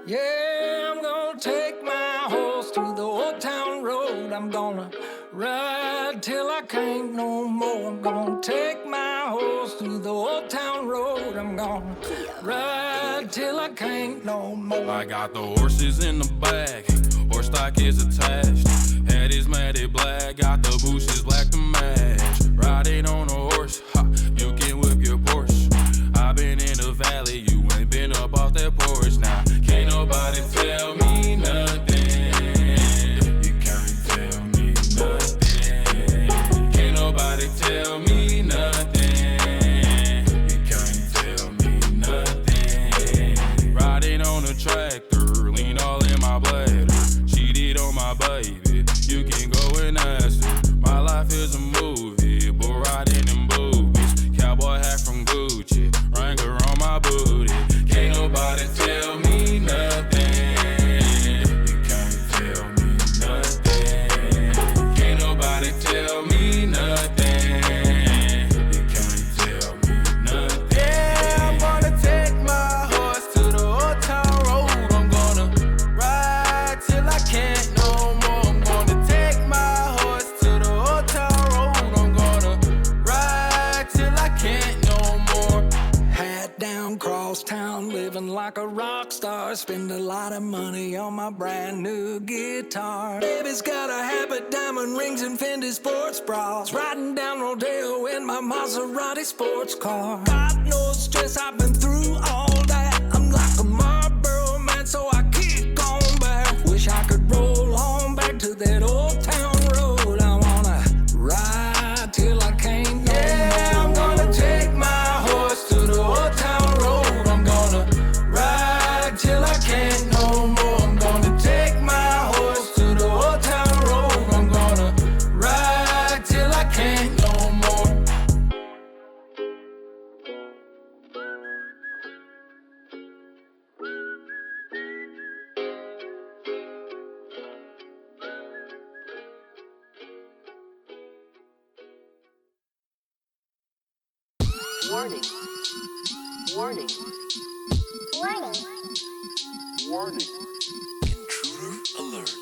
Yeah, I'm gonna take my horse to the old town road. I'm gonna ride till I can't no more. I'm gonna take my horse to the old town road. I'm gonna ride till I can't no more. I got the horses in the back, horse stock is attached. Head is matted black, got the bushes black to match. Riding on a horse, ha, you can whip your Porsche. I've been in the valley, you ain't been up off that porch. Now, can't nobody tell me nothing. You can't tell me nothing. Can't nobody tell me nothing. You can't tell me nothing. Riding on a tractor, lean all in my bladder. Cheated on my baby, you can go and ask her. My life is a movie, but riding in boobies. Cowboy hat from Gucci, Wrangler on my booty. Can't nobody tell me nothing. You can't tell me nothing. Can't nobody tell me nothing. You can't tell me nothing. Yeah, I'm gonna take my horse to the old town road. I'm gonna ride till I can't no more. I'm gonna take my horse to the old town road. I'm gonna ride till I can't no more. Hat down, cross town, living like a rock star. Spend a lot of money on my brand new guitar. Baby's got a habit, diamond rings and Fendi sports bras. Riding down Rodeo in my Maserati sports car. Got no stress, I've been through all that. I'm like a Marlboro man, so I kick on back. Wish I could roll on back to that old town road. I wanna ride till I can't no Yeah, more. I'm gonna take my horse to the old town road. I'm gonna ride till I can't no more. I'm gonna take my horse to the old town road. I'm gonna ride till I can't no more. Warning. Warning. Warning. Warning. Intruder alert.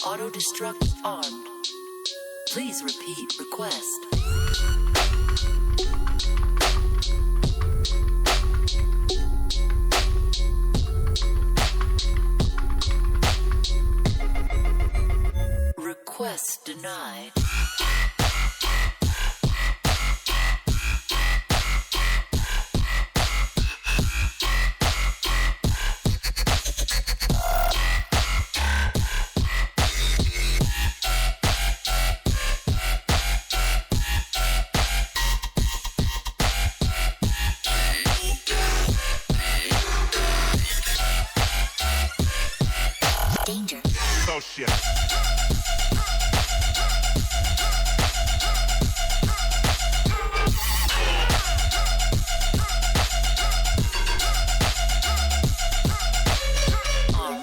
Auto-destruct armed. Please repeat request. Request denied. Danger. Oh shit.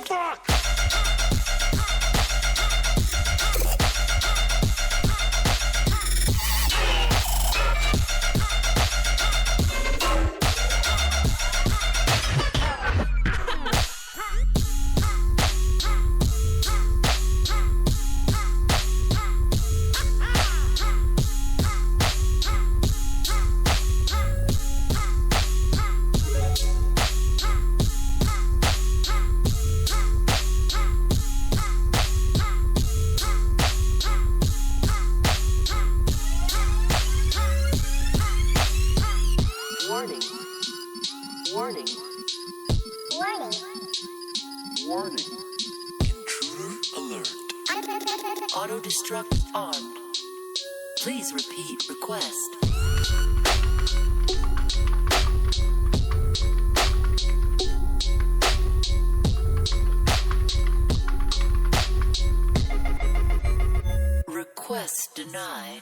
Fuck! Warning. Warning. Warning. Warning. Intruder alert. Auto-destruct armed. Please repeat request. Request denied.